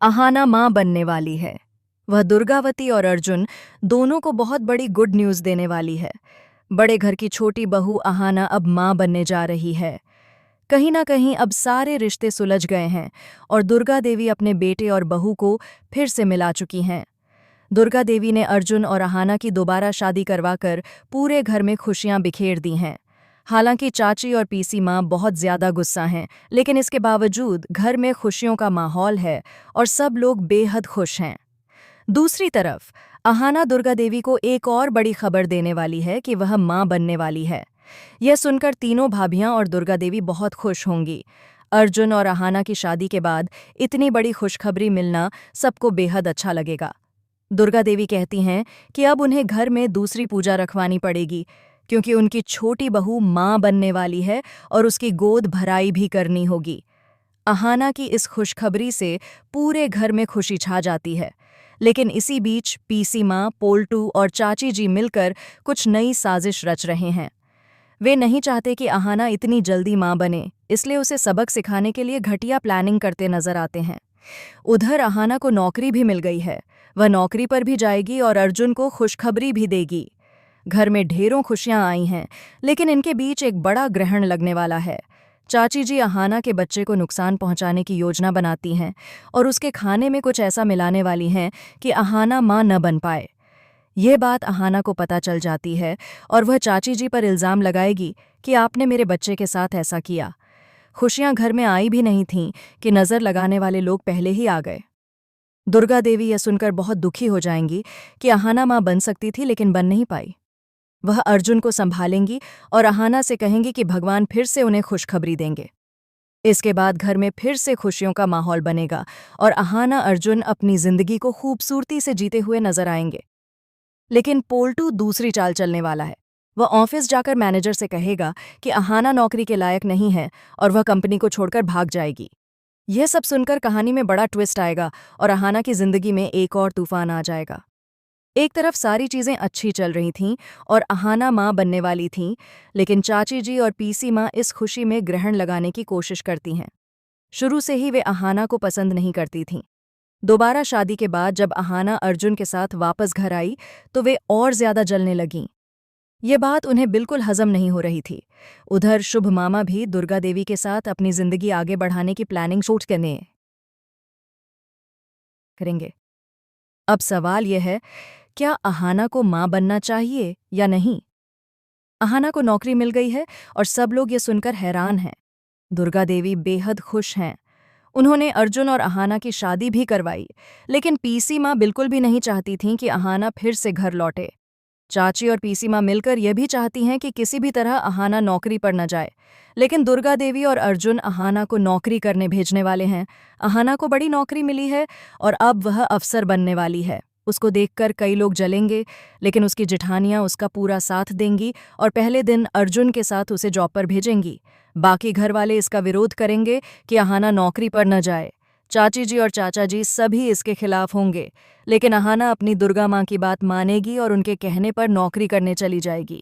अहाना मां बनने वाली है। वह दुर्गावती और अर्जुन दोनों को बहुत बड़ी गुड न्यूज़ देने वाली है। बड़े घर की छोटी बहू अहाना अब मां बनने जा रही है। कहीं ना कहीं अब सारे रिश्ते सुलझ गए हैं और दुर्गा देवी अपने बेटे और बहू को फिर से मिला चुकी हैं। दुर्गा देवी ने अर्जुन और अहाना की दोबारा शादी करवाकर पूरे घर में खुशियां बिखेर दी हैं। हालांकि चाची और पीसी माँ बहुत ज्यादा गुस्सा हैं, लेकिन इसके बावजूद घर में खुशियों का माहौल है और सब लोग बेहद खुश हैं। दूसरी तरफ अहाना दुर्गा देवी को एक और बड़ी खबर देने वाली है कि वह मां बनने वाली है। यह सुनकर तीनों भाभियां और दुर्गा देवी बहुत खुश होंगी। अर्जुन और अहाना की शादी के बाद इतनी बड़ी खुशखबरी मिलना सबको बेहद अच्छा लगेगा। दुर्गा देवी कहती हैं कि अब उन्हें घर में दूसरी पूजा रखवानी पड़ेगी, क्योंकि उनकी छोटी बहू मां बनने वाली है और उसकी गोद भराई भी करनी होगी। अहाना की इस खुशखबरी से पूरे घर में खुशी छा जाती है। लेकिन इसी बीच पीसी माँ, पोल्टू और चाची जी मिलकर कुछ नई साजिश रच रहे हैं। वे नहीं चाहते कि अहाना इतनी जल्दी माँ बने, इसलिए उसे सबक सिखाने के लिए घटिया प्लानिंग करते नजर आते हैं। उधर अहाना को नौकरी भी मिल गई है। वह नौकरी पर भी जाएगी और अर्जुन को खुशखबरी भी देगी। घर में ढेरों खुशियां आई हैं, लेकिन इनके बीच एक बड़ा ग्रहण लगने वाला है। चाची जी अहाना के बच्चे को नुकसान पहुंचाने की योजना बनाती हैं और उसके खाने में कुछ ऐसा मिलाने वाली हैं कि अहाना मां न बन पाए। ये बात अहाना को पता चल जाती है और वह चाची जी पर इल्ज़ाम लगाएगी कि आपने मेरे बच्चे के साथ ऐसा किया। खुशियां घर में आई भी नहीं थीं कि नज़र लगाने वाले लोग पहले ही आ गए। दुर्गा देवी यह सुनकर बहुत दुखी हो जाएंगी कि अहाना मां बन सकती थी लेकिन बन नहीं पाई। वह अर्जुन को संभालेंगी और अहाना से कहेंगी कि भगवान फिर से उन्हें खुशखबरी देंगे। इसके बाद घर में फिर से खुशियों का माहौल बनेगा और अहाना अर्जुन अपनी जिंदगी को खूबसूरती से जीते हुए नजर आएंगे। लेकिन पोल्टू दूसरी चाल चलने वाला है। वह ऑफिस जाकर मैनेजर से कहेगा कि अहाना नौकरी के लायक नहीं है और वह कंपनी को छोड़कर भाग जाएगी। यह सब सुनकर कहानी में बड़ा ट्विस्ट आएगा और अहाना की जिंदगी में एक और तूफान आ जाएगा। एक तरफ सारी चीजें अच्छी चल रही थीं और अहाना मां बनने वाली थीं, लेकिन चाची जी और पीसी मां इस खुशी में ग्रहण लगाने की कोशिश करती हैं। शुरू से ही वे अहाना को पसंद नहीं करती थीं। दोबारा शादी के बाद जब अहाना अर्जुन के साथ वापस घर आई तो वे और ज्यादा जलने लगीं। ये बात उन्हें बिल्कुल हजम नहीं हो रही थी। उधर शुभ मामा भी दुर्गा देवी के साथ अपनी जिंदगी आगे बढ़ाने की प्लानिंग शूट करेंगे। अब सवाल यह है, क्या अहाना को मां बनना चाहिए या नहीं? अहाना को नौकरी मिल गई है और सब लोग ये सुनकर हैरान हैं। दुर्गा देवी बेहद खुश हैं। उन्होंने अर्जुन और अहाना की शादी भी करवाई, लेकिन पीसी माँ बिल्कुल भी नहीं चाहती थीं कि अहाना फिर से घर लौटे। चाची और पीसी माँ मिलकर यह भी चाहती हैं कि किसी भी तरह अहाना नौकरी पर न जाए, लेकिन दुर्गा देवी और अर्जुन अहाना को नौकरी करने भेजने वाले हैं। अहाना को बड़ी नौकरी मिली है और अब वह अफसर बनने वाली है। उसको देखकर कई लोग जलेंगे, लेकिन उसकी जेठानियां उसका पूरा साथ देंगी और पहले दिन अर्जुन के साथ उसे जॉब पर भेजेंगी। बाकी घर वाले इसका विरोध करेंगे कि अहाना नौकरी पर न जाए। चाची जी और चाचा जी सभी इसके खिलाफ होंगे, लेकिन अहाना अपनी दुर्गा माँ की बात मानेगी और उनके कहने पर नौकरी करने चली जाएगी।